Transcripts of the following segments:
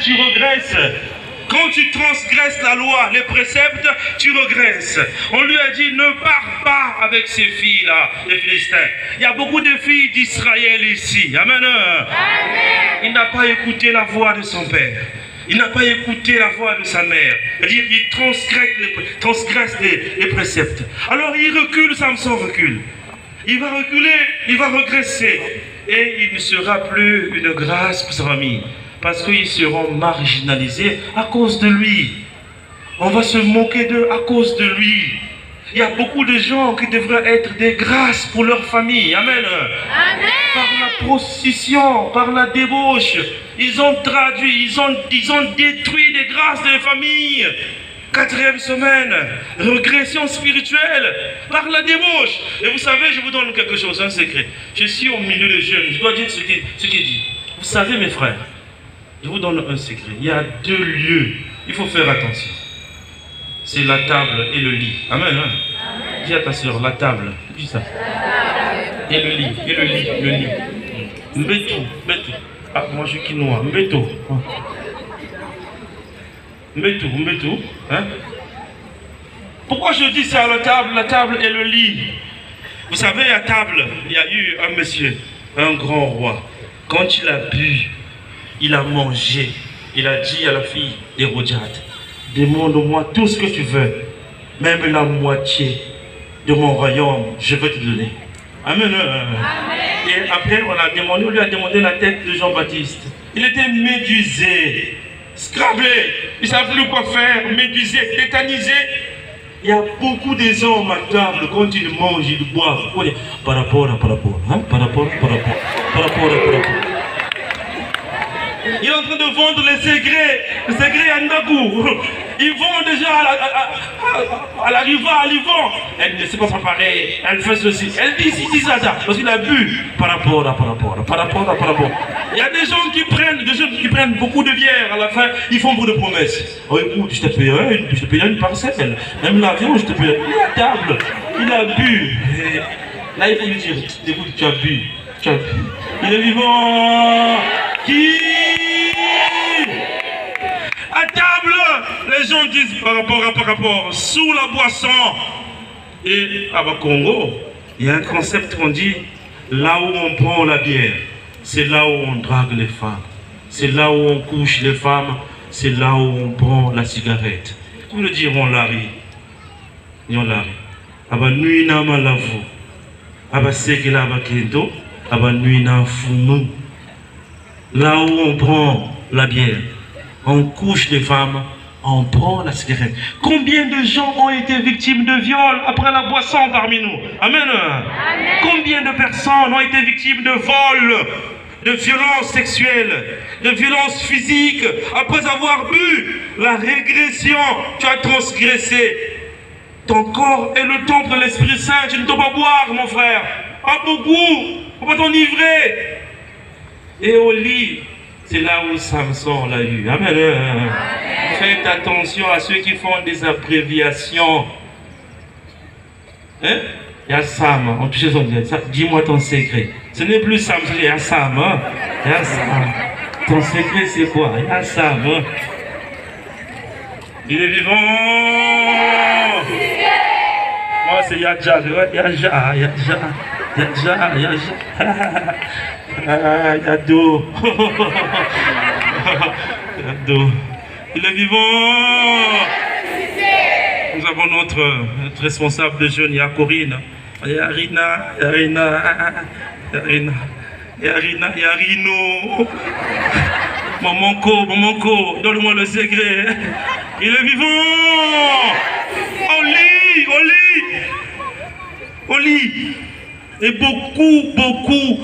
tu regresses. Quand tu transgresses la loi, les préceptes, tu regresses. On lui a dit, ne pars pas avec ces filles-là, les Philistins. Il y a beaucoup de filles d'Israël ici. Amen. Amen. Il n'a pas écouté la voix de son père. Il n'a pas écouté la voix de sa mère. C'est-à-dire qu'il transgresse les préceptes. Alors il recule, Samson recule. Il va reculer, il va regresser. Et il ne sera plus une grâce pour sa famille. Parce qu'ils seront marginalisés à cause de lui. On va se moquer d'eux à cause de lui. Il y a beaucoup de gens qui devraient être des grâces pour leur famille. Amen. Amen. Par la prostitution, par la débauche. Ils ont traduit, ils ont détruit des grâces des familles. 4e semaine, régression spirituelle par la débauche. Et vous savez, je vous donne quelque chose, un secret. Je suis au milieu des jeunes, je dois dire ce qu'il dit. Vous savez, mes frères, je vous donne un secret. Il y a 2 lieux, il faut faire attention. C'est la table et le lit. Amen. Hein? Dis à ta soeur, la table. Dis ça. Et le lit, le lit. Mbeto. Ah, moi je suis quinoa. Mbeto. Hein? Pourquoi je dis ça, la table et le lit? Vous savez, à table, il y a eu un monsieur, un grand roi. Quand il a bu, il a mangé. Il a dit à la fille d'Hérodiade, demande-moi tout ce que tu veux, même la moitié de mon royaume, je vais te donner. Amen. Et après, on lui a demandé la tête de Jean-Baptiste. Il était médusé, scrablé, il ne savait plus quoi faire, médusé, tétanisé. Il y a beaucoup des hommes à table, quand ils mangent, ils boivent. Par rapport. Il est en train de vendre les secrets à Ndagou. Ils vont déjà à la riva, à l'Yvon. Elle ne sait pas préparer, elle fait ceci. Elle dit ça, parce qu'il a bu. Par rapport. Il y a des gens qui prennent beaucoup de bière, à la fin, ils font beaucoup de promesses. Oh écoute, je te paye une parcelle. Même l'avion, je te paye. Il est à table, il a bu. Et là, il faut lui dire, écoute, tu as bu. Il est vivant. Qui? À table, les gens disent par rapport, sous la boisson. Et à Congo, il y a un concept qu'on dit, là où on prend la bière, c'est là où on drague les femmes. C'est là où on couche les femmes, c'est là où on prend la cigarette. Vous le direz, on l'a ri. Aba nuit na malavu. Aba sekela aba kendo. Aba nuit na fumu. Là où on prend la bière, on couche les femmes, on prend la cigarette. Combien de gens ont été victimes de viol après la boisson parmi nous? Amen. Amen. Combien de personnes ont été victimes de vol, de violences sexuelles, de violences physiques, après avoir bu? La régression, tu as transgressé. Ton corps est le temple de l'Esprit Saint, tu ne dois pas boire, mon frère. Pas beaucoup, il ne faut pas t'enivrer. Et au lit, c'est là où Samson l'a eu. Amen. Amen. Faites attention à ceux qui font des abréviations. Hein? Il y a Sam, on touche son Dieu. Dis-moi ton secret. Ce n'est plus Samson, il y a Sam. Hein? Il y a Sam. Ton secret c'est quoi? Il y a Sam. Hein? Il est vivant. Moi c'est Yadja. Yado. Il est vivant. Nous avons notre responsable de jeunes, il y a Corinne, il y a Rina, il y a Rino. Mamanko, donne-moi le secret. Il est vivant. Au lit. Et beaucoup,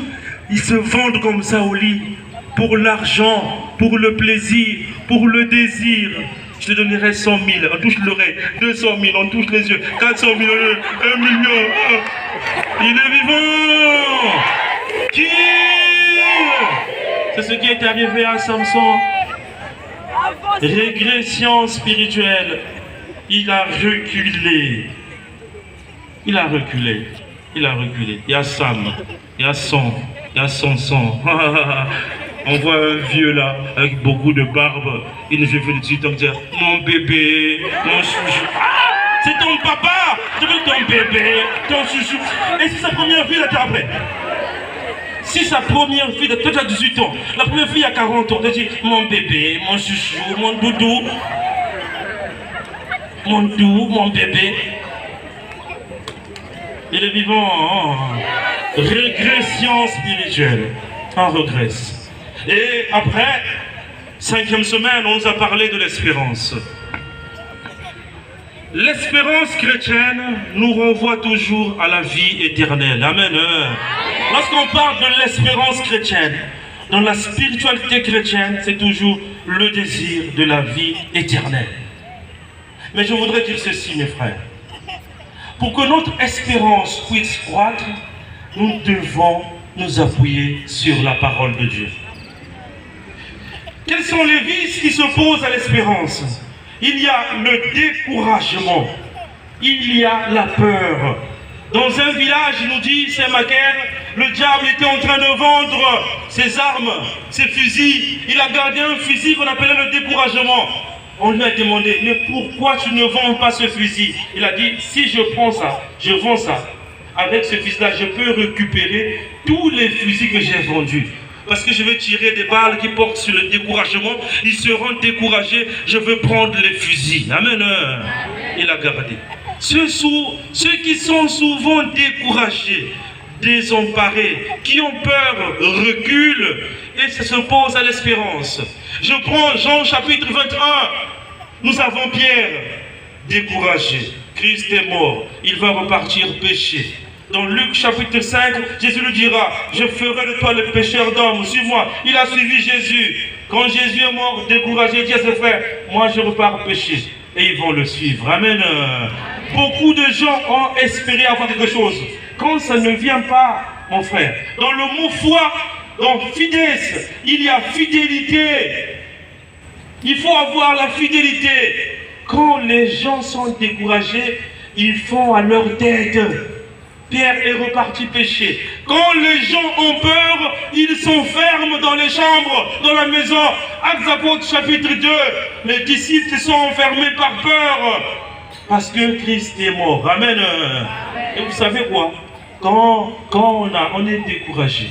ils se vendent comme ça au lit. Pour l'argent, pour le plaisir, pour le désir. Je te donnerai 100 000, on touche l'oreille, 200 000, on touche les yeux, 400 000, 1 million. Il est vivant. Qui? C'est ce qui est arrivé à Samson. Régression spirituelle. Il a reculé. Il y a Sam, il y a son sang. On voit un vieux là, avec beaucoup de barbe. Il nous fait de suite, on dit, mon bébé, mon chouchou. Ah, c'est ton papa, je veux ton bébé, ton chouchou. Et c'est sa première fille, là, t'es après. Si sa première fille, toi tu as 18 ans, la première fille a 40 ans, tu dis, mon bébé, mon chouchou, mon doudou, mon bébé. Il est vivant en régression spirituelle. On regresse. Et après, 5e semaine, on nous a parlé de l'espérance. L'espérance chrétienne nous renvoie toujours à la vie éternelle. Amen. Lorsqu'on parle de l'espérance chrétienne, dans la spiritualité chrétienne, c'est toujours le désir de la vie éternelle. Mais je voudrais dire ceci, mes frères. Pour que notre espérance puisse croître, nous devons nous appuyer sur la parole de Dieu. Quels sont les vices qui s'opposent à l'espérance? Il y a le découragement, il y a la peur. Dans un village, il nous dit, Saint-Macaire, le diable était en train de vendre ses armes, ses fusils. Il a gardé un fusil qu'on appelait le découragement. On lui a demandé, mais pourquoi tu ne vends pas ce fusil? Il a dit, si je prends ça, je vends ça. Avec ce fusil-là, je peux récupérer tous les fusils que j'ai vendus. Parce que je vais tirer des balles qui portent sur le découragement. Ils seront découragés. Je veux prendre les fusils. Amen. Il a gardé. Ceux qui sont souvent découragés, désemparés, qui ont peur, reculent et s'opposent à l'espérance. Je prends Jean chapitre 21. Nous avons Pierre, découragé. Christ est mort. Il va repartir pécher. Dans Luc chapitre 5, Jésus lui dira, je ferai de toi le pécheur d'hommes, suis-moi. Il a suivi Jésus. Quand Jésus est mort, découragé, il dit à ses frères, moi je repars pécher. Et ils vont le suivre. Amen. Beaucoup de gens ont espéré avoir quelque chose. Quand ça ne vient pas, mon frère, dans le mot foi, dans fides, il y a fidélité. Il faut avoir la fidélité. Quand les gens sont découragés, ils font à leur tête. Pierre est reparti pécher. Quand les gens ont peur, ils s'enferment dans les chambres, dans la maison. Actes apôtres chapitre 2, les disciples se sont enfermés par peur. Parce que Christ est mort. Amen. Et vous savez quoi? Quand on est découragé,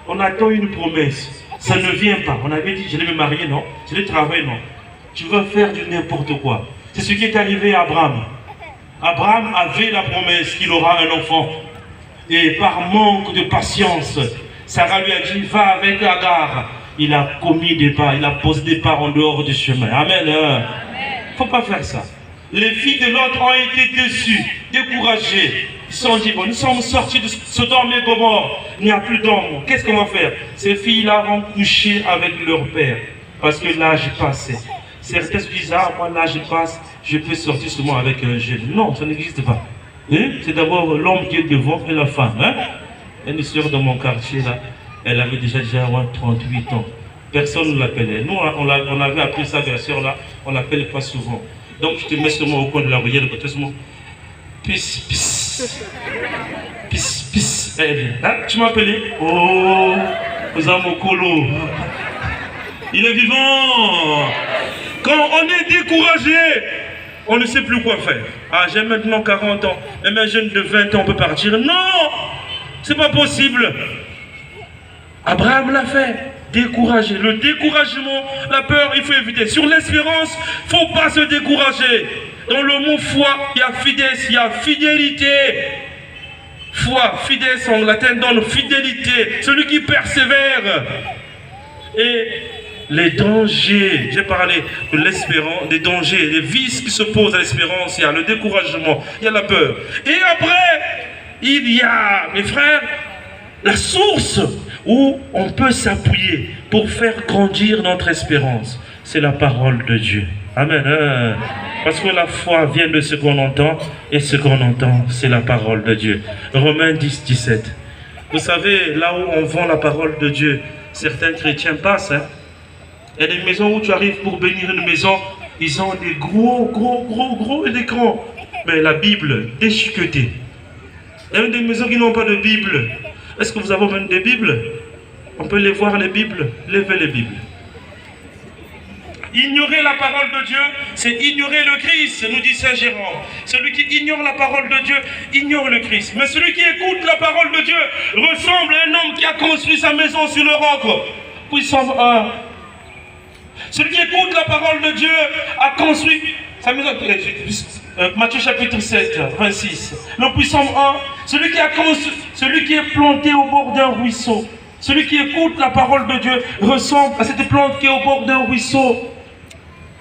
on attend une promesse. Ça ne vient pas. On avait dit, je vais me marier, non? Je vais travailler, non? Tu vas faire du n'importe quoi. C'est ce qui est arrivé à Abraham. Abraham avait la promesse qu'il aura un enfant. Et par manque de patience, Sarah lui a dit, va avec Agar. Il a commis des pas, il a posé des pas en dehors du chemin. Amen. Il ne faut pas faire ça. Les filles de Lot ont été déçues, découragées. Ils se sont dit, bon, nous sommes sortis de Sodome et Gomorrhe. Il n'y a plus d'hommes. Qu'est-ce qu'on va faire? Ces filles-là vont coucher avec leur père. Parce que l'âge est passé. Certains se disent, ah, moi l'âge passe, je peux sortir seulement avec un jeune. Non, ça n'existe pas. Hein? C'est d'abord l'homme qui est devant et la femme. Hein? Une sœur dans mon quartier, là, elle avait déjà 38 ans. Personne ne l'appelait. Nous, on avait appelé ça, bien sûr, là, on ne l'appelle pas souvent. Donc, je te mets seulement au coin de la oreillette, seulement. Pisse, pisse. Pisse, pisse. Hein? Tu m'as appelé? Oh, vous avez mon colo. Il est vivant. Quand on est découragé, on ne sait plus quoi faire. Ah, j'ai maintenant 40 ans. Même un jeune de 20 ans peut partir. Non, c'est pas possible. Abraham l'a fait. Découragé. Le découragement, la peur, il faut éviter. Sur l'espérance, il ne faut pas se décourager. Dans le mot foi, il y a fides, il y a fidélité. Foi, fides, en latin donne fidélité. Celui qui persévère. Et les dangers, j'ai parlé de l'espérance, des dangers, des vices qui s'opposent à l'espérance. Il y a le découragement, il y a la peur. Et après, il y a, mes frères, la source où on peut s'appuyer pour faire grandir notre espérance. C'est la parole de Dieu. Amen. Parce que la foi vient de ce qu'on entend, et ce qu'on entend, c'est la parole de Dieu. Romains 10, 17. Vous savez, là où on vend la parole de Dieu, certains chrétiens passent. Hein? Il y a des maisons où tu arrives pour bénir une maison, ils ont des gros écrans. Mais la Bible, déchiquetée. Il y a des maisons qui n'ont pas de Bible. Est-ce que vous avez même des Bibles? On peut les voir, les Bibles, levez les Bibles. Ignorer la parole de Dieu, c'est ignorer le Christ, nous dit Saint Jérôme. Celui qui ignore la parole de Dieu, ignore le Christ. Mais celui qui écoute la parole de Dieu ressemble à un homme qui a construit sa maison sur le roc. Puissance 1. Celui qui écoute la parole de Dieu a construit sa maison. Matthieu chapitre 7, 26. Le puissant 1. Celui qui est planté au bord d'un ruisseau. Celui qui écoute la parole de Dieu ressemble à cette plante qui est au bord d'un ruisseau.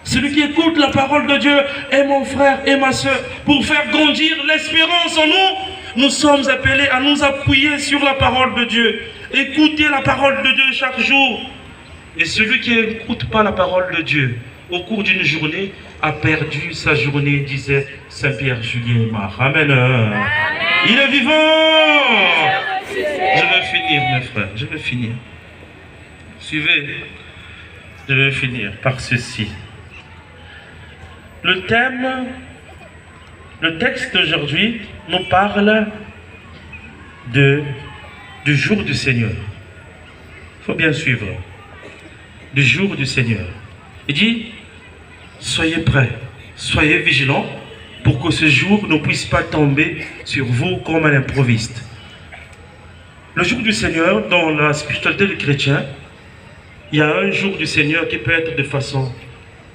Celui qui écoute la parole de Dieu est mon frère et ma soeur. Pour faire grandir l'espérance en nous, nous sommes appelés à nous appuyer sur la parole de Dieu. Écoutez la parole de Dieu chaque jour. Et celui qui n'écoute pas la parole de Dieu au cours d'une journée a perdu sa journée, disait Saint-Pierre Julien Aymar. Amen. Amen. Il est vivant. Je vais finir, mes frères, je vais finir. Suivez, je vais finir par ceci. Le texte d'aujourd'hui nous parle du jour du Seigneur. Il faut bien suivre. Du jour du Seigneur. Il dit, soyez prêts, soyez vigilants pour que ce jour ne puisse pas tomber sur vous comme un improviste. Le jour du Seigneur, dans la spiritualité des chrétiens, il y a un jour du Seigneur qui peut être de façon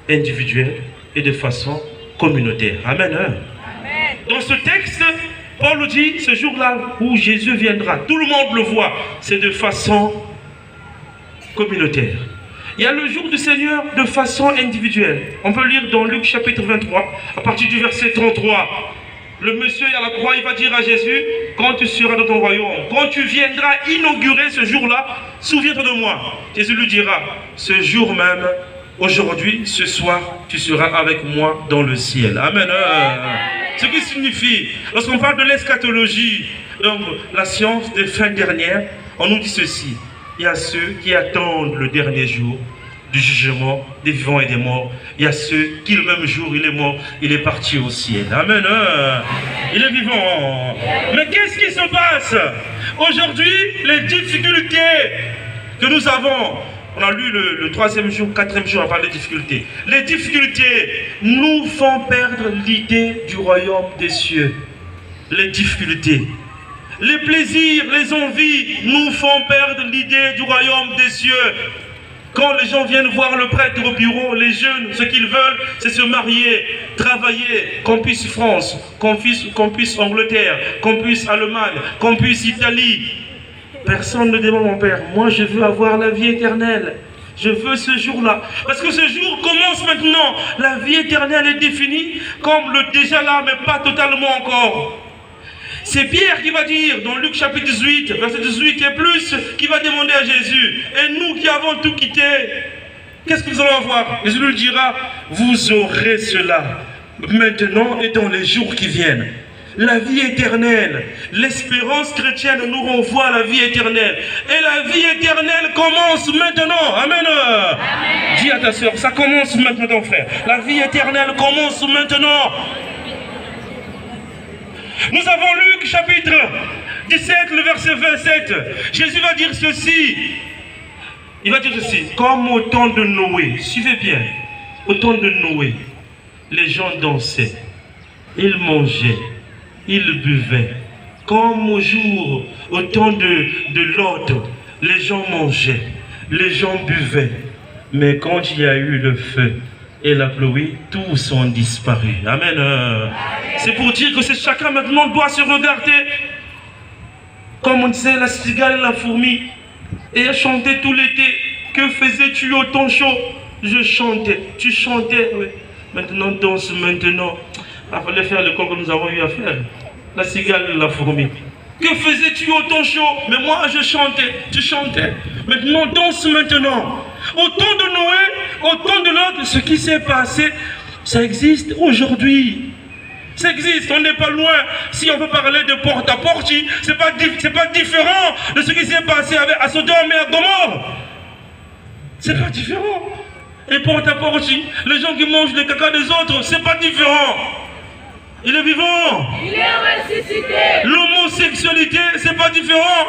individuelle et de façon communautaire. Amen. Amen. Dans ce texte, Paul dit, ce jour-là où Jésus viendra, tout le monde le voit, c'est de façon communautaire. Il y a le jour du Seigneur de façon individuelle. On peut lire dans Luc chapitre 23, à partir du verset 33. Le monsieur à la croix, il va dire à Jésus, quand tu seras dans ton royaume, quand tu viendras inaugurer ce jour-là, souviens-toi de moi. Jésus lui dira, ce jour même, aujourd'hui, ce soir, tu seras avec moi dans le ciel. Amen. Ce qui signifie, lorsqu'on parle de l'eschatologie, donc la science des fins dernières, on nous dit ceci. Il y a ceux qui attendent le dernier jour du jugement des vivants et des morts. Il y a ceux qui, le même jour, il est mort, il est parti au ciel. Amen. Il est vivant. Mais qu'est-ce qui se passe? Aujourd'hui, les difficultés que nous avons, on a lu le 3e jour, 4e jour, on parle des difficultés. Les difficultés nous font perdre l'idée du royaume des cieux. Les difficultés. Les plaisirs, les envies nous font perdre l'idée du royaume des cieux. Quand les gens viennent voir le prêtre au bureau, les jeunes, ce qu'ils veulent, c'est se marier, travailler, qu'on puisse France, qu'on puisse Angleterre, qu'on puisse Allemagne, qu'on puisse Italie. Personne ne demande, mon père, moi je veux avoir la vie éternelle. Je veux ce jour-là. Parce que ce jour commence maintenant. La vie éternelle est définie comme le déjà là, mais pas totalement encore. C'est Pierre qui va dire dans Luc chapitre 18, verset 18 et plus, qui va demander à Jésus. Et nous qui avons tout quitté, qu'est-ce que nous allons avoir? Jésus lui dira, vous aurez cela maintenant et dans les jours qui viennent. La vie éternelle, l'espérance chrétienne nous renvoie à la vie éternelle. Et la vie éternelle commence maintenant. Amen. Amen. Dis à ta soeur, ça commence maintenant, frère. La vie éternelle commence maintenant. Nous avons Luc chapitre 17, le verset 27. Jésus va dire ceci. Il va dire ceci. Comme au temps de Noé, suivez bien, au temps de Noé, les gens dansaient, ils mangeaient, ils buvaient. Comme au jour, au temps de Lot, les gens mangeaient, les gens buvaient. Mais quand il y a eu le feu et la pluie, tous ont disparu. Amen. C'est pour dire que chacun maintenant doit se regarder. Comme on disait, la cigale et la fourmi. Et elle chantait tout l'été. Que faisais-tu au temps chaud? Je chantais. Tu chantais. Oui. Maintenant, danse maintenant. Il fallait faire le corps que nous avons eu à faire. La cigale et la fourmi. Que faisais-tu au temps chaud? Mais moi, je chantais. Tu chantais. Maintenant, danse maintenant. Au temps de Noé, au temps de l'autre, ce qui s'est passé, ça existe aujourd'hui. Ça existe, on n'est pas loin. Si on veut parler de porte-à-porte, c'est pas différent de ce qui s'est passé à Sodome et à Gomorrhe. C'est pas différent. Et porte-à-porte, les gens qui mangent le caca des autres, c'est pas différent. Il est vivant. Il est ressuscité. L'homosexualité, c'est pas différent.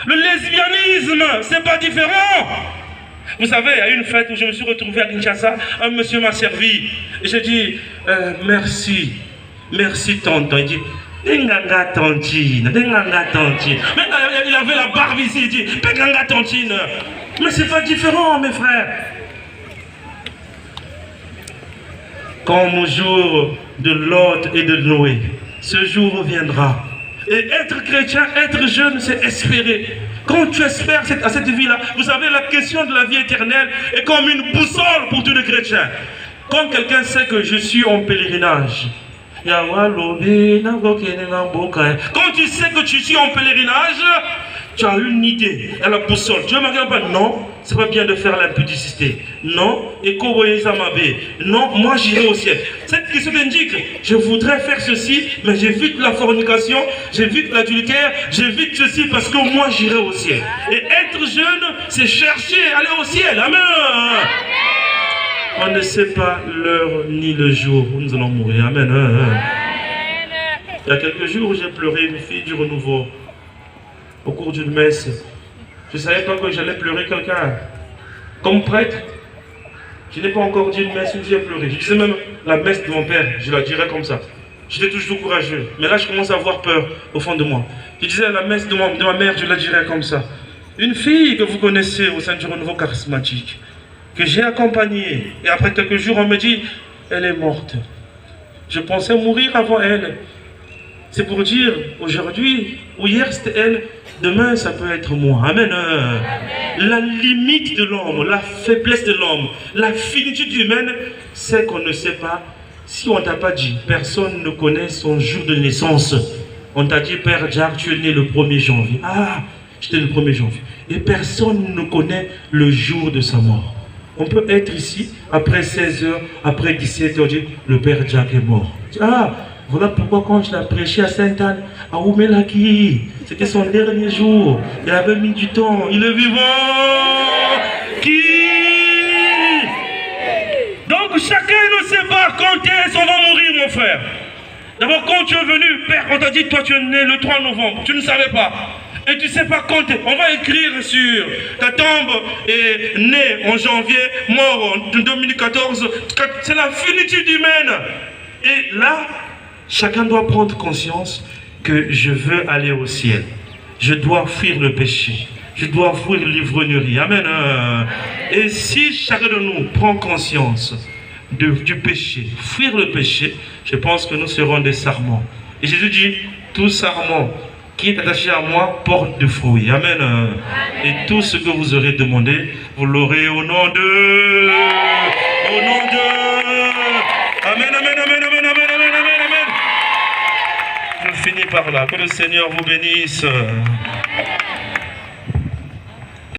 Le lesbianisme, c'est pas différent. Vous savez, il y a une fête où je me suis retrouvé à Kinshasa, un monsieur m'a servi. Et j'ai dit, merci, merci tonton. Il dit, Denganga tontine, Denganga tontine. Maintenant, il avait la barbe ici, il dit, Denganga tontine. Mais c'est pas différent, mes frères. Comme au jour de Lot et de Noé, ce jour reviendra. Et être chrétien, être jeune, c'est espérer. Quand tu espères à cette vie-là, vous savez, la question de la vie éternelle est comme une boussole pour tous les chrétiens. Quand quelqu'un sait que je suis en pèlerinage, quand tu sais que tu suis en pèlerinage, tu as une idée, à la boussole. Tu ne me regardes pas, non, c'est pas bien de faire l'impudicité. Non, et non, moi j'irai au ciel. Cette question indique, je voudrais faire ceci, mais j'évite la fornication, j'évite l'adultère, j'évite ceci parce que moi j'irai au ciel. Et être jeune, c'est chercher, aller au ciel. Amen. On ne sait pas l'heure ni le jour où nous allons mourir. Amen. Il y a quelques jours, j'ai pleuré une fille du renouveau au cours d'une messe. Je ne savais pas que j'allais pleurer quelqu'un. Comme prêtre, je n'ai pas encore dit une messe où j'ai pleuré. Je disais même la messe de mon père, je la dirais comme ça. J'étais toujours courageux. Mais là, je commence à avoir peur au fond de moi. Je disais la messe de ma mère, je la dirais comme ça. Une fille que vous connaissez au sein du renouveau charismatique, que j'ai accompagnée. Et après quelques jours, on me dit, elle est morte. Je pensais mourir avant elle. C'est pour dire, aujourd'hui, ou hier c'était elle, demain ça peut être moi. Amen. La limite de l'homme, la faiblesse de l'homme, la finitude humaine, c'est qu'on ne sait pas. Si on ne t'a pas dit, personne ne connaît son jour de naissance. On t'a dit, Père Jack, tu es né le 1er janvier. Ah, j'étais le 1er janvier. Et personne ne connaît le jour de sa mort. On peut être ici, après 16 h, après 17 h, dire, le Père Jack est mort. Ah, voilà pourquoi quand je l'ai prêché à Sainte-Anne, à Oumelaki, c'était son dernier jour. Il avait mis du temps. Il est vivant. Qui? Donc chacun ne sait pas quand est-ce qu'on va mourir, mon frère. D'abord, quand tu es venu, Père, on t'a dit, toi tu es né le 3 novembre. Tu ne savais pas. Et tu ne sais pas quand. On va écrire sur ta tombe est née en janvier, mort en 2014. C'est la finitude humaine. Et là, chacun doit prendre conscience que je veux aller au ciel. Je dois fuir le péché. Je dois fuir l'ivrognerie. Amen. Et si chacun de nous prend conscience du péché, fuir le péché, je pense que nous serons des sarments. Et Jésus dit, tout sarment qui est attaché à moi porte du fruit. Amen. Et tout ce que vous aurez demandé, vous l'aurez au nom de... Au nom de... Amen, amen, amen, amen, amen, amen, amen, amen. Je finis par là. Que le Seigneur vous bénisse.